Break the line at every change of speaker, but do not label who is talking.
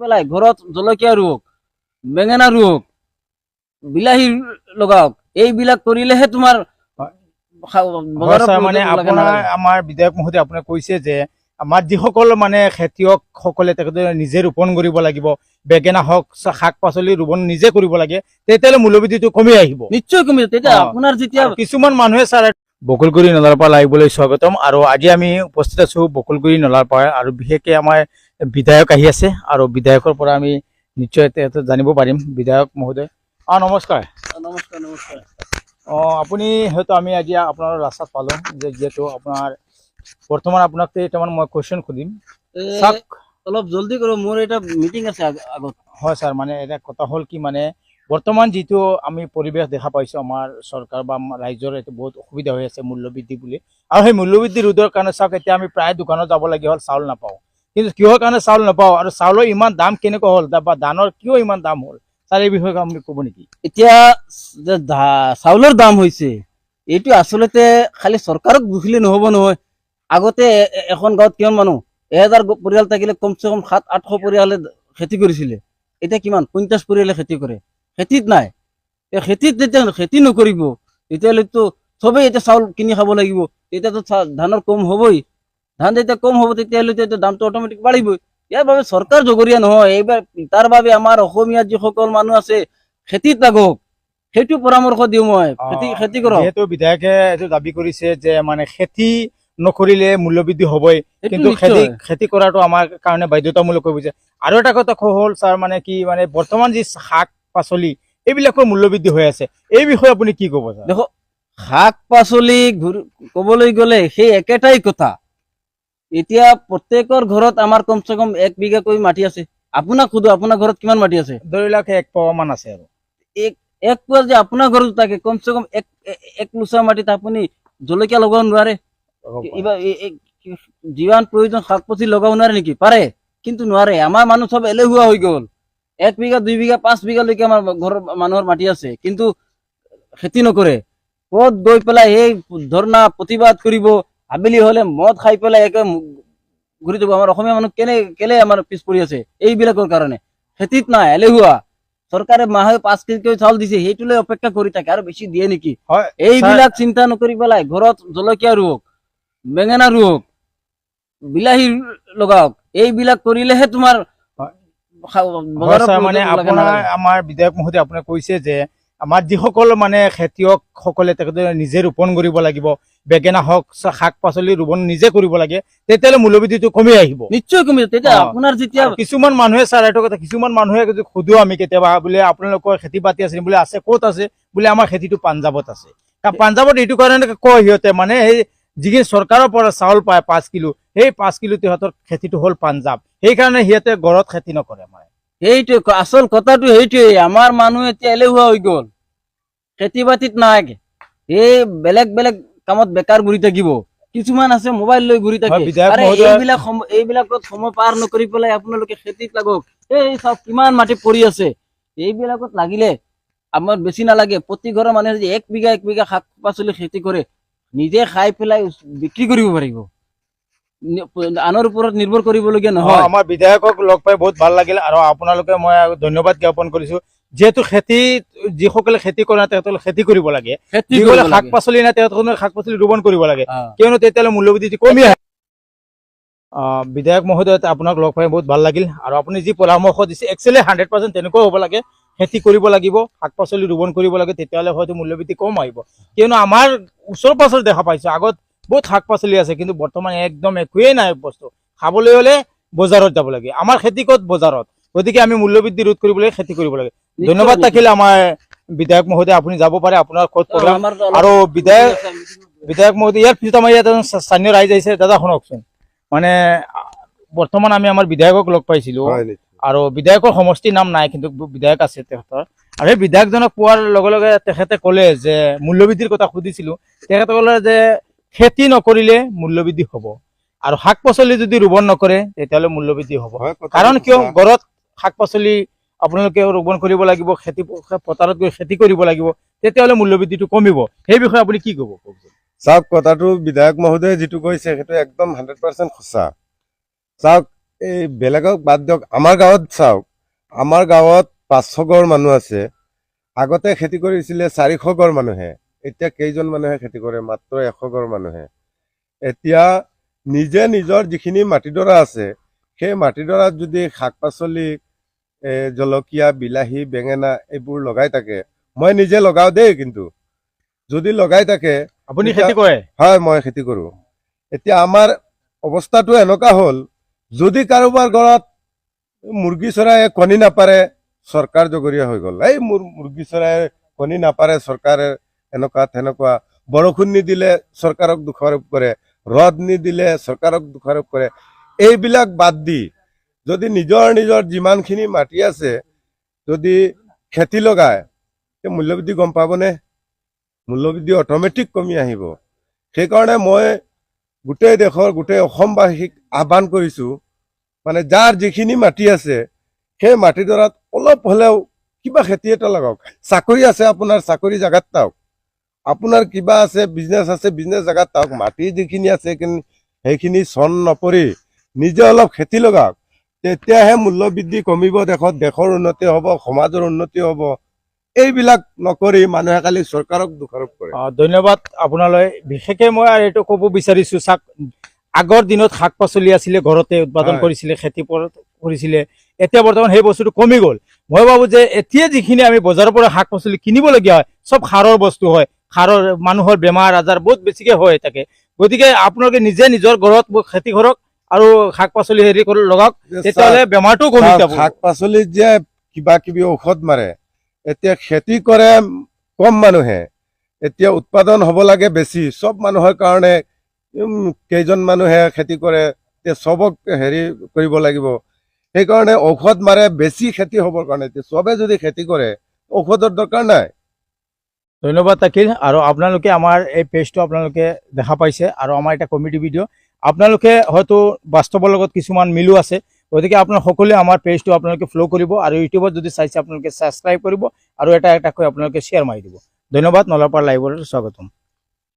পেলাই ঘৰত জলকীয়া ৰুওক, বেঙেনা ৰুওক, বিলাহী লগাওক, এইবিলাক কৰিলেহে তোমাৰ
মানে আপোনাৰ আমাৰ বিধায়ক মহোদয় আপুনি কৈছে যে আমাৰ যিসকল মানে খেতিয়কসকলে তেখেতে নিজে ৰোপণ কৰিব লাগিব, বেঙেনা হওক শাক পাচলি ৰোপণ নিজে কৰিব লাগে, তেতিয়াহ'লে মূল্যবৃদ্ধিটো কমি আহিব।
নিশ্চয় কমিব। তেতিয়া আপোনাৰ যেতিয়া
কিছুমান মানুহে ছাৰ বকুলগুৰি নলাৰ পৰা লাইভলৈ স্বাগতম। আৰু আজি আমি উপস্থিত আছো বকুলগুৰি নলাৰ পৰা, আৰু বিশেষকৈ আমাৰ বিধায়ক আহি আছে, আৰু বিধায়কৰ পৰা আমি নিশ্চয় জানিব পাৰিম। বিধায়ক মহোদয় নমস্কাৰ।
নমস্কাৰ। নমস্কাৰ।
আপুনি হয়তো আমি আজি আপোনাৰ ৰাস্তাত পালোঁ যে যিহেতু আপোনাৰ বৰ্তমান আপোনাক কেইটামান মই কুৱেশ্যন সুধিম,
অলপ জলদি কৰক, মোৰ এটা মিটিং আছে আগত।
হয় ছাৰ, মানে এটা কথা হ'ল কি, মানে বৰ্তমান যিটো আমি পৰিৱেশ দেখা পাইছোঁ আমাৰ চৰকাৰ বা ৰাইজৰ এইটো বহুত অসুবিধা হৈ আছে মূল্যবৃদ্ধি বুলি, আৰু সেই মূল্যবৃদ্ধি ৰোধৰ কাৰণে চাওক এতিয়া আমি প্ৰায় দোকানত যাব লাগে হ'ল, চাউল নাপাওঁ। কিন্তু কিহৰ কাৰণে চাউল নাপাওঁ, আৰু চাউলৰ ইমান দাম কেনেকুৱা হ'ল, বা ধানৰ কিয় ইমান দাম হ'ল, তাৰ এই বিষয়ে আপুনি ক'ব নেকি?
এতিয়া যে চাউলৰ দাম হৈছে, এইটো আচলতে খালি চৰকাৰক দুখিলে নহ'ব নহয়। আগতে এখন গাঁৱত কিমান মানুহ 1000 পৰিয়াল থাকিলে কমচে কম 700-800 পৰিয়ালে খেতি কৰিছিলে। এতিয়া কিমান 50 পৰিয়ালে খেতি কৰে, খেতিত নাই। খেতিত যেতিয়া খেতি নকৰিব তেতিয়াহ'লেতো চবেই এতিয়া চাউল কিনি খাব লাগিব, তেতিয়াতো ধানৰ কম হ'বই। ধান যেতিয়া কম হ'ব তেতিয়াহ'লে দামটো অট'মেটিক বাঢ়িবই। ইয়াৰ বাবে চৰকাৰ জগৰীয়া নহয়। এইবাৰ তাৰ বাবে আমাৰ অসমীয়া যিসকল মানুহ আছে খেতিত লাগক, সেইটো পৰামৰ্শ দিওঁ মই। খেতি কৰক।
যিহেতু বিধায়কে এইটো দাবী কৰিছে যে মানে খেতি নকৰিলে মূল্যবৃদ্ধি হ'বই, কিন্তু খেতি কৰাটো আমাৰ কাৰণে বাধ্যতামূলক হৈ গৈছে। আৰু এটা কথা হ'ল ছাৰ, মানে কি, মানে বৰ্তমান যি শাক পাচলি এইবিলাকৰ মূল্যবৃদ্ধি হৈ আছে, এই বিষয়ে আপুনি কি ক'ব?
দেখো, শাক পাচলি ক'বলৈ গ'লে সেই একেটাই কথা। এতিয়া প্ৰত্যেকৰ ঘৰত আমাৰ কমচে কম 1 বিঘাকৈ মাটি আছে। আপোনাক সোধো, আপোনাৰ ঘৰত কিমান মাটি আছে?
ধৰি লওক 1 পোৱা মান আছে। আৰু
এক পোৱা যে আপোনাৰ ঘৰত থাকে, কমচে কম এক লোচা মাটিত আপুনি জলকীয়া লগাব নোৱাৰে? যিমান প্ৰয়োজন শাক পাচলি লগাব নোৱাৰে নেকি? পাৰে, কিন্তু নোৱাৰে। আমাৰ মানুহ চব এলেহুৱা হৈ গ'ল। 1 বিঘা 2 বিঘা 5 বিঘালৈকে আমাৰ ঘৰৰ মানুহৰ মাটি আছে, কিন্তু খেতি নকৰে। ক'ত গৈ পেলাই এই ধৰ্ণা প্ৰতিবাদ কৰিব, আবেলি হলে মদ খাই পেলাই একে ঘূৰি যাব। আমাৰ অসমীয়া মানুহ কেলে আমাৰ পিছ পৰি আছে? এইবিলাকৰ কাৰণে। খেতিত নাই, এলেহুৱা। চৰকাৰে মাহে 5 কেজি চাউল দিছে, সেইটোলৈ অপেক্ষা কৰি থাকে, আৰু বেছি দিয়ে নেকি? এইবিলাক চিন্তা নকৰি পেলাই ঘৰত জলকীয়া ৰুওক, বেঙেনা ৰুওক, বিলাহী লগাওক, এইবিলাক কৰিলেহে তোমাৰ
মানে আপোনাৰ আমাৰ বিধায়ক মহোদয় আপুনি কৈছে যে আমাৰ যিসকল মানে খেতিয়কসকলে তেখেতে নিজে ৰোপণ কৰিব লাগিব, বেঙেনা হওক শাক পাচলি ৰোপণ নিজে কৰিব লাগে, তেতিয়াহ'লে মূল্যবৃদ্ধিটো কমি আহিব।
নিশ্চয় কমিব। তেতিয়া আপোনাৰ যেতিয়া
কিছুমান মানুহে ছাৰ এইটো কথা, কিছুমান মানুহে সোধো আমি কেতিয়াবা, বোলে আপোনালোকৰ খেতি বাতি আছে বোলে, আছে ক'ত আছে? বোলে আমাৰ খেতিটো পাঞ্জাৱত আছে। পাঞ্জাৱত এইটো কাৰণে কয় সিহঁতে, মানে সেই যিখিনি চৰকাৰৰ পৰা চাউল পায় 5 কিলো, সেই 5 কিলো সিহঁতৰ খেতিটো হ'ল পাঞ্জাৱ, সেইকাৰণে সিহঁতে ঘৰত খেতি নকৰে। মানে
সেইটোৱে আচল কথাটো, সেইটোৱে আমাৰ মানুহ এতিয়া এলেহুৱা হৈ গ'ল, খেতি বাতিত নাই। এই বেলেগ বেলেগ কামত বেকাৰ ঘূৰি থাকিব। কিছুমান আছে মোবাইল লৈ ঘূৰি থাকে। এইবিলাকত সময় পাৰ নকৰি পেলাই আপোনালোকে খেতিত লাগক। এই চাওক কিমান মাটি পৰি আছে, এইবিলাকত লাগিলে আমাৰ বেছি নালাগে। প্ৰতি ঘৰৰ মানুহে যদি 1 বিঘা শাক পাচলি খেতি কৰে, নিজে খাই পেলাই বিক্ৰী কৰিব পাৰিব, আনৰ ওপৰত নিৰ্ভৰ কৰিবলগীয়া নহয়।
আমাৰ বিধায়কক লগ পাই বহুত ভাল লাগিল, আৰু আপোনালোকে মই ধন্যবাদ জ্ঞাপন কৰিছো। যিহেতু যিসকলে খেতি কৰে তেওঁলোকে খেতি কৰিব লাগে, যিসকলে শাক পাচলি নাই তেওঁলোকে শাক পাচলি ৰোপণ কৰিব লাগে, কিয়নো তেতিয়াহ'লে মূল্যবৃদ্ধি কমি আহে। বিধায়ক মহোদয়, আপোনাক লগ পাই বহুত ভাল লাগিল, আৰু আপুনি যি পৰামৰ্শ দিছে একচুৱেলি 100% তেনেকুৱাও হ'ব লাগে। খেতি কৰিব লাগিব, শাক পাচলি ৰোপণ কৰিব লাগে, তেতিয়াহ'লে হয়তো মূল্যবৃদ্ধি কম আহিব। কিয়নো আমাৰ ওচৰ পাছৰ দেখা পাইছো, আগত বহুত শাক পাচলি আছে, কিন্তু বৰ্তমান একদম একোৱেই নাই বস্তু। খাবলৈ হলে বজাৰত যাব লাগে, আমাৰ খেতি ক'ত? বজাৰত। গতিকে আমি মূল্যবৃদ্ধি ৰোধ কৰিবলৈ খেতি কৰিব লাগে। ধন্যবাদ থাকিলে আমাৰ বিধায়ক মহোদয়, আপুনি যাব পাৰে আপোনাৰ ক'ত প্ৰগ্ৰাম। আৰু বিধায়ক মহোদয়, ইয়াৰ পিছত আমাৰ ইয়াত স্থানীয় ৰাইজ আহিছে। দাদা শুনকচোন, মানে বৰ্তমান আমি আমাৰ বিধায়কক লগ পাইছিলো, আৰু বিধায়কৰ সমষ্টিৰ নাম নাই, কিন্তু বিধায়ক আছে তেখেতৰ। আৰু সেই বিধায়কজনক পোৱাৰ লগে লগে তেখেতে ক'লে যে মূল্যবৃদ্ধিৰ কথা সুধিছিলো, তেখেতে ক'লে যে খেতি নকৰিলে মূল্যবৃদ্ধি হ'ব, আৰু শাক পাচলি যদি ৰোপণ নকৰে তেতিয়াহ'লে মূল্যবৃদ্ধি হ'ব। কাৰণ কিয়? ঘৰত শাক পাচলি আপোনালোকে ৰোপণ কৰিব লাগিব, খেতি পথাৰত গৈ খেতি কৰিব লাগিব, তেতিয়াহ'লে মূল্যবৃদ্ধিটো কমিব। সেই বিষয়ে আপুনি কি ক'ব?
চাওক, কথাটো বিধায়ক মহোদয়ে যিটো কৈছে সেইটো একদম 100% সঁচা। চাওক, এই বেলেগক বাদ দিয়ক, আমাৰ গাঁৱত চাওক, আমাৰ গাঁৱত 500 ঘৰ মানুহ আছে। আগতে খেতি কৰিছিলে 400 ঘৰ মানুহে, এতিয়া কেইজন মানুহে খেতি কৰে? মাত্ৰ 100 ঘৰ মানুহে। এতিয়া নিজে নিজৰ যিখিনি মাটিডৰা আছে, সেই মাটিডৰাত যদি শাক পাচলি, জলকীয়া, বিলাহী, বেঙেনা এইবোৰ লগাই থাকে, মই নিজে লগাও দেই, কিন্তু যদি লগাই থাকে,
আপুনি খেতি কৰে?
হয়, মই খেতি কৰো। এতিয়া আমাৰ অৱস্থাটো এনেকুৱা হ'ল, যদি কাৰোবাৰ ঘৰত মুৰ্গী চৰাইয়ে কণী নাপাৰে, চৰকাৰ জগৰীয়া হৈ গ'ল। এই মোৰ মুৰ্গী চৰাইয়ে কণী নাপাৰে, চৰকাৰে এনেকুৱা তেনেকুৱা, বৰষুণ নিদিলে চৰকাৰক দোষাৰোপ কৰে, ৰদ নিদিলে চৰকাৰক দোষাৰোপ কৰে। এইবিলাক বাদ দি যদি নিজৰ নিজৰ যিমানখিনি মাটি আছে যদি খেতি লগায়, মূল্যবৃদ্ধি গম পাবনে? মূল্যবৃদ্ধি অট'মেটিক কমি আহিব। সেইকাৰণে মই গোটেই দেশৰ, গোটেই অসমবাসীক আহ্বান কৰিছো, মানে যাৰ যিখিনি মাটি আছে সেই মাটিডৰাত অলপ হ'লেও কিবা খেতি এটা লগাওক। চাকৰি আছে আপোনাৰ, চাকৰি জেগাত তাওক। আপোনাৰ কিবা আছে, বিজনেছ আছে, বিজনেছ জেগাত তাওক। মাটি যিখিনি আছে সেইখিনি চন নপৰি নিজে অলপ খেতি লগাওক, তেতিয়াহে মূল্যবৃদ্ধি কমিব দেশত, দেশৰ উন্নতি হ'ব, সমাজৰ উন্নতি হ'ব। এইবিলাক নকৰি মানুহে খালি চৰকাৰক দোষাৰোপ কৰে।
ধন্যবাদ আপোনালৈ। বিশেষকৈ মই আৰু এইটো ক'ব বিচাৰিছো, চাওক, আগৰ দিনত শাক পাচলি আছিলে, ঘৰতে উৎপাদন কৰিছিলে, খেতি কৰিছিলে। এতিয়া বৰ্তমান সেই বস্তুটো কমি গ'ল। মই ভাবো যে এতিয়া যিখিনি আমি বজাৰৰ পৰা শাক পাচলি কিনিবলগীয়া হয়, চব সাৰৰ বস্তু হয়। সাৰৰ মানুহৰ বেমাৰ আজাৰ বহুত বেছিকে হয় থাকে। গতিকে আপোনালোকে নিজে নিজৰ ঘৰত খেতি কৰক আৰু শাক পাচলি হেৰি কৰি লগাওক, তেতিয়াহ'লে বেমাৰটোও কমি যাব।
শাক পাচলিত যে কিবা কিবি ঔষধ মাৰে, এতিয়া খেতি কৰে কম মানুহে, এতিয়া উৎপাদন হ'ব লাগে বেছি। চব মানুহৰ কাৰণে কেইজন মানুহে খেতি কৰে, এতিয়া চবক হেৰি কৰিব লাগিব। সেইকাৰণে ঔষধ মাৰে বেছি খেতি হ'বৰ কাৰণে। এতিয়া চবে যদি খেতি কৰে, ঔষধৰ দৰকাৰ নাই।
ধন্যবাদ তাকিল। আৰু আপোনালোকে আমাৰ এই পেজটো আপোনালোকে দেখা পাইছে, আৰু আমাৰ এটা কমেডি ভিডিঅ'। আপোনালোকে হয়তো বাস্তৱৰ লগত কিছুমান মিলো আছে, গতিকে আপোনালোক সকলোৱে আমাৰ পেজটো আপোনালোকে ফ'ল' কৰিব, আৰু ইউটিউবত যদি চাইছে আপোনালোকে ছাবস্ক্ৰাইব কৰিব, আৰু এটা এটাকৈ আপোনালোকে শ্বেয়াৰ মাৰি দিব। ধন্যবাদ। নলাপাৰা লাইভলৈ স্বাগতম।